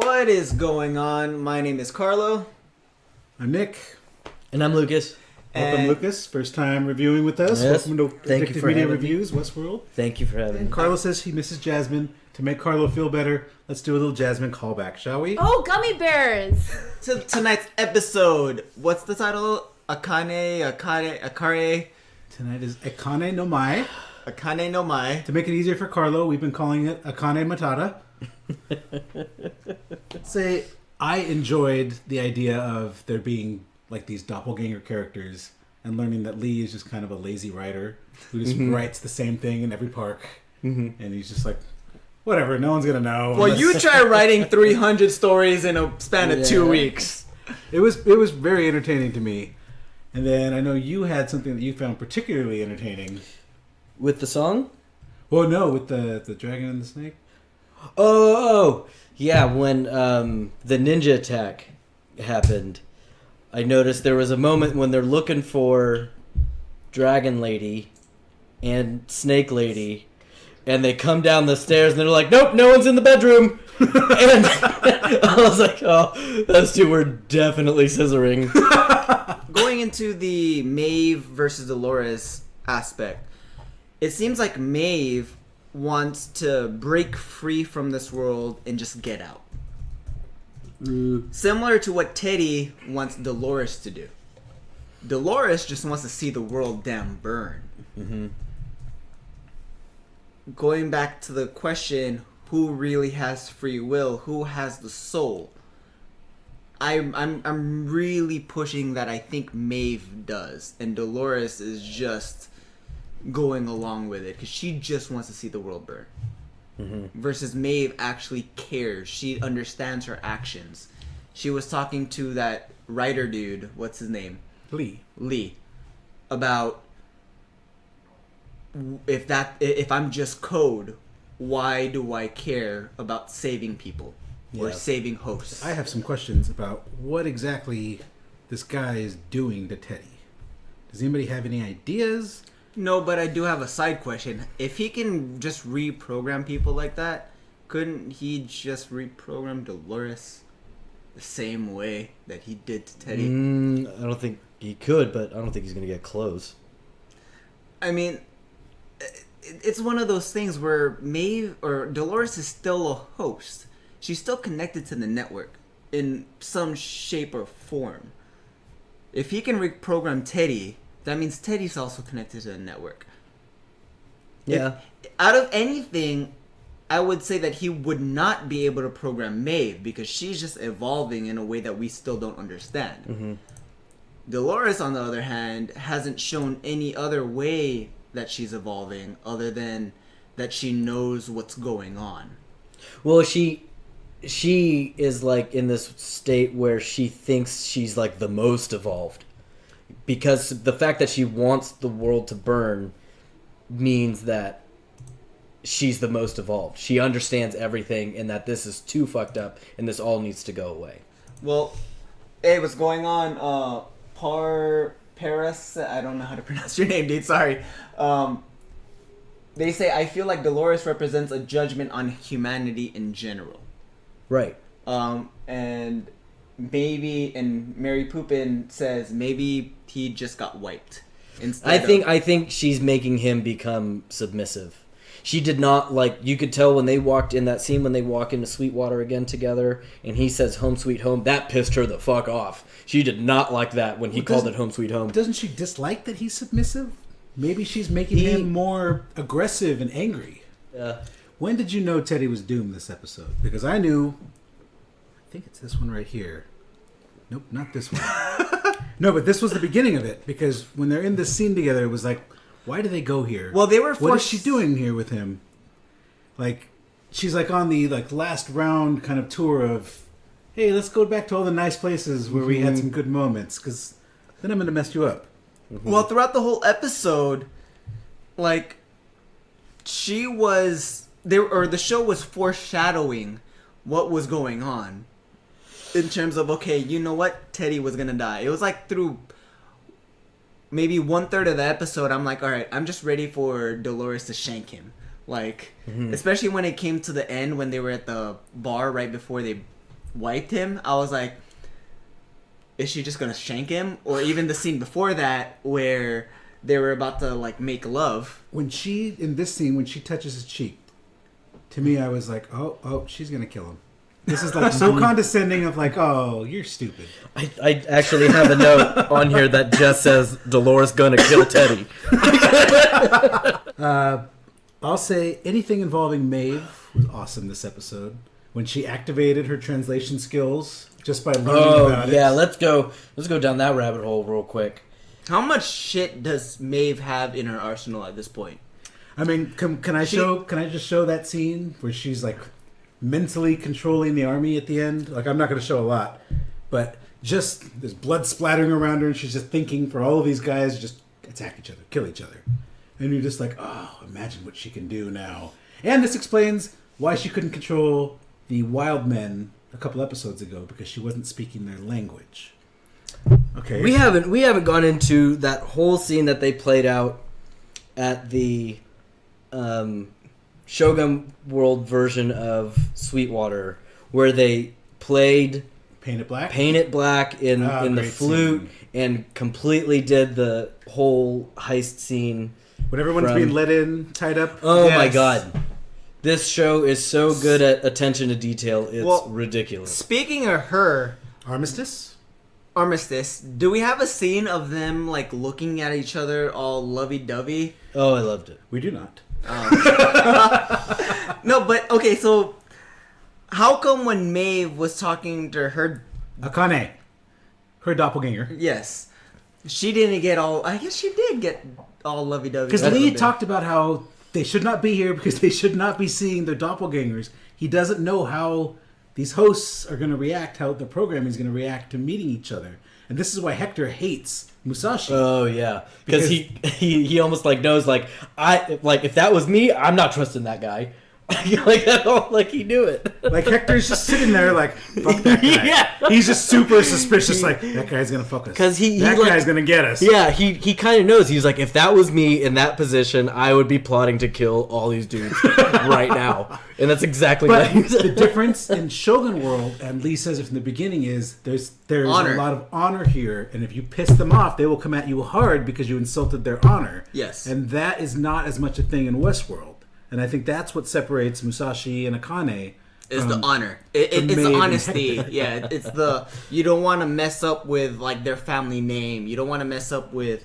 What is going on? My name is Carlo. I'm Nick. And I'm Lucas. Welcome, Lucas. First time reviewing with us. Yes. Welcome to Thank you Addictive for Media having me. Reviews, Westworld. Thank you for having me. Carlo says he misses Jasmine. To make Carlo feel better, let's do a little Jasmine callback, shall we? Oh, gummy bears! To tonight's episode, what's the title? Akare. Tonight is Akane No Mai. Akane No Mai. To make it easier for Carlo, we've been calling it Akana Matata. Say, I enjoyed the idea of there being like these doppelganger characters and learning that Lee is just kind of a lazy writer who just writes the same thing in every park. And he's just like, whatever, no one's going to know. Well, you try writing 300 stories in a span of 2 weeks. It was very entertaining to me. And then I know you had something that you found particularly entertaining. With the song? Well, no, with the dragon and the snake. Oh, yeah, when the ninja attack happened, I noticed there was a moment when they're looking for Dragon Lady and Snake Lady, and they come down the stairs and they're like, nope, no one's in the bedroom. And I was like, oh, those two were definitely scissoring. Going into the Maeve versus Dolores aspect, it seems like Maeve wants to break free from this world and just get out. Similar to what Teddy wants Dolores to do. Dolores just wants to see the world damn burn. Going back to the question, who really has free will? Who has the soul? I'm really pushing that I think Maeve does, and Dolores is just going along with it because she just wants to see the world burn. Versus Maeve actually cares. She understands her actions. She was talking to that writer dude, what's his name? Lee, about if I'm just code, why do I care about saving people or saving hosts? I have some questions about what exactly this guy is doing to Teddy. Does anybody have any ideas? No, but I do have a side question. If he can just reprogram people like that, couldn't he just reprogram Dolores the same way that he did to Teddy? I don't think he could, but I don't think he's going to get close. I mean, it's one of those things where Maeve or Dolores is still a host. She's still connected to the network in some shape or form. If he can reprogram Teddy, that means Teddy's also connected to the network. Yeah. Out of anything, I would say that he would not be able to program Maeve because she's just evolving in a way that we still don't understand. Dolores, on the other hand, hasn't shown any other way that she's evolving other than that she knows what's going on. Well, she is like in this state where she thinks she's like the most evolved. Because the fact that she wants the world to burn means that she's the most evolved. She understands everything and that this is too fucked up and this all needs to go away. Well, hey, what's going on? Paris, I don't know how to pronounce your name, dude, sorry. They say, I feel like Dolores represents a judgment on humanity in general. Right. And Mary Poopin says maybe he just got wiped. I think she's making him become submissive. She did not you could tell when they walked in that scene when they walk into Sweetwater again together and he says home sweet home, that pissed her the fuck off. She did not like that when he called it home sweet home. Doesn't she dislike that he's submissive? Maybe she's making him more aggressive and angry. When did you know Teddy was doomed this episode? Because I think it's this one right here. Nope, not this one. No, but this was the beginning of it. Because when they're in this scene together, it was like, why do they go here? Well, they were What is she doing here with him? Like, she's like on the last round kind of tour of, hey, let's go back to all the nice places where we had some good moments. Because then I'm going to mess you up. Well, throughout the whole episode, she was there, or the show was foreshadowing what was going on in terms of, okay, you know what, Teddy was gonna die. It was like through maybe 1/3 of the episode, I'm like, all right, I'm just ready for Dolores to shank him. Like, especially when it came to the end when they were at the bar right before they wiped him, I was like, is she just gonna shank him? Or even the scene before that where they were about to like make love. In this scene, when she touches his cheek, to me, I was like, oh, she's gonna kill him. This is like so condescending of like, oh, you're stupid. I actually have a note on here that just says Dolores gonna kill Teddy. I'll say anything involving Maeve was awesome this episode. When she activated her translation skills just by learning about it. Yeah, let's go down that rabbit hole real quick. How much shit does Maeve have in her arsenal at this point? I mean, can I just show that scene where she's like mentally controlling the army at the end? Like, I'm not going to show a lot, but just there's blood splattering around her, and she's just thinking for all of these guys just attack each other, kill each other, and you're just like, oh, imagine what she can do now. And this explains why she couldn't control the wild men a couple episodes ago, because she wasn't speaking their language. Okay, We haven't gone into that whole scene that they played out at the Shogun World version of Sweetwater, where they played Paint It Black in the flute scene. And completely did the whole heist scene. When everyone's being let in, tied up. Oh Yes. my god. This show is so good at attention to detail, it's ridiculous. Speaking of her, Armistice, do we have a scene of them like looking at each other all lovey-dovey? Oh, I loved it. we do not. No, but okay, so how come when Maeve was talking to her, Akane, her doppelganger. yes, she didn't get all, I guess she did get all lovey-dovey. Because a little Lee bit. talked about how they should not be here because they should not be seeing their doppelgangers. He doesn't know how these hosts are going to react, how the programming is going to react to meeting each other. And this is why Hector hates Musashi. Oh yeah, because he almost like knows like if that was me, I'm not trusting that guy. Like that, like he knew it. Like Hector's just sitting there like, fuck that guy. Yeah. He's just super suspicious. Like, that guy's gonna fuck us. 'Cause that like, guy's gonna get us. Yeah, he kind of knows. He's like, if that was me in that position, I would be plotting to kill all these dudes right now. And that's exactly what But he the said. difference in Shogun World, and Lee says it from the beginning, is there's Honor. a lot of honor here, and if you piss them off, they will come at you hard because you insulted their honor. Yes. And that is not as much a thing in Westworld. And I think that's what separates Musashi and Akane. Is from- the honor. It's Maeve the and honesty. Hector. Yeah, it's the, you don't want to mess up with like their family name. You don't want to mess up with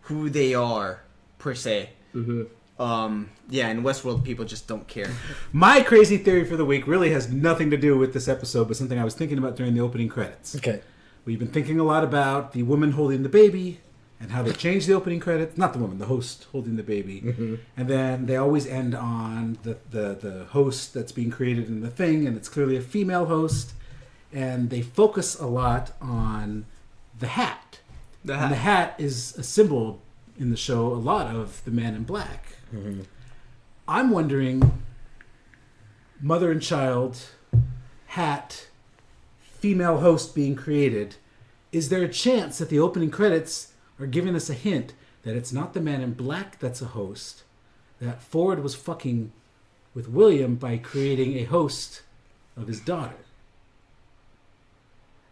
who they are per se. Mm-hmm. Yeah, in Westworld, people just don't care. My crazy theory for the week really has nothing to do with this episode, but something I was thinking about during the opening credits. Okay. We've been thinking a lot about the woman holding the baby and how they changed the opening credits. Not the woman, the host holding the baby. Mm-hmm. And then they always end on the host that's being created in the thing, and it's clearly a female host. And they focus a lot on the hat. And the hat is a symbol in the show, a lot of the man in black. Mm-hmm. I'm wondering, mother and child, hat, female host being created, is there a chance that the opening credits are giving us a hint that it's not the man in black that's a host, that Ford was fucking with William by creating a host of his daughter?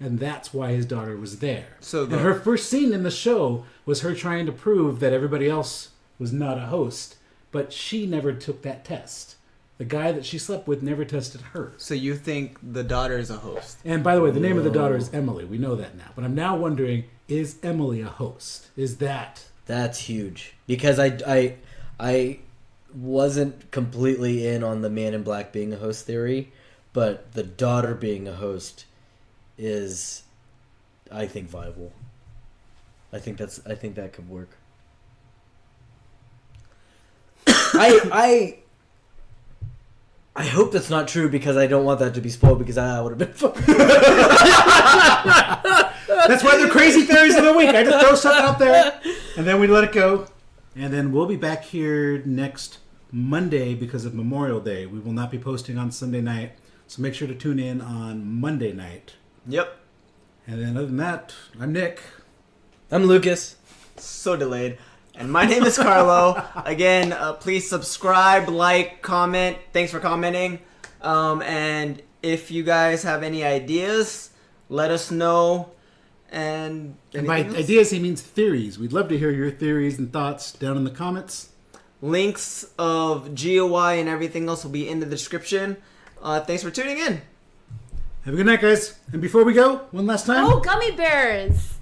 And that's why his daughter was there. And her first scene in the show was her trying to prove that everybody else was not a host, but she never took that test. The guy that she slept with never tested her. So you think the daughter is a host? And by the way, the name of the daughter is Emily. We know that now. But I'm now wondering, is Emily a host? Is that... That's huge. Because I wasn't completely in on the man in black being a host theory, but the daughter being a host is, I think, viable. I think that could work. I hope that's not true because I don't want that to be spoiled because I would have been fucking... That's why they're crazy theories of the week. I just throw something out there, and then we let it go. And then we'll be back here next Monday because of Memorial Day. We will not be posting on Sunday night, so make sure to tune in on Monday night. Yep. And then other than that, I'm Nick. I'm Lucas. So delayed. And my name is Carlo. Again, please subscribe, like, comment. Thanks for commenting. And If you guys have any ideas, let us know. And by else? ideas, he means theories. We'd love to hear your theories and thoughts down in the comments. Links of GOY and everything else will be in the description. Thanks for tuning in. Have a good night, guys. And before we go, one last time. Oh, gummy bears!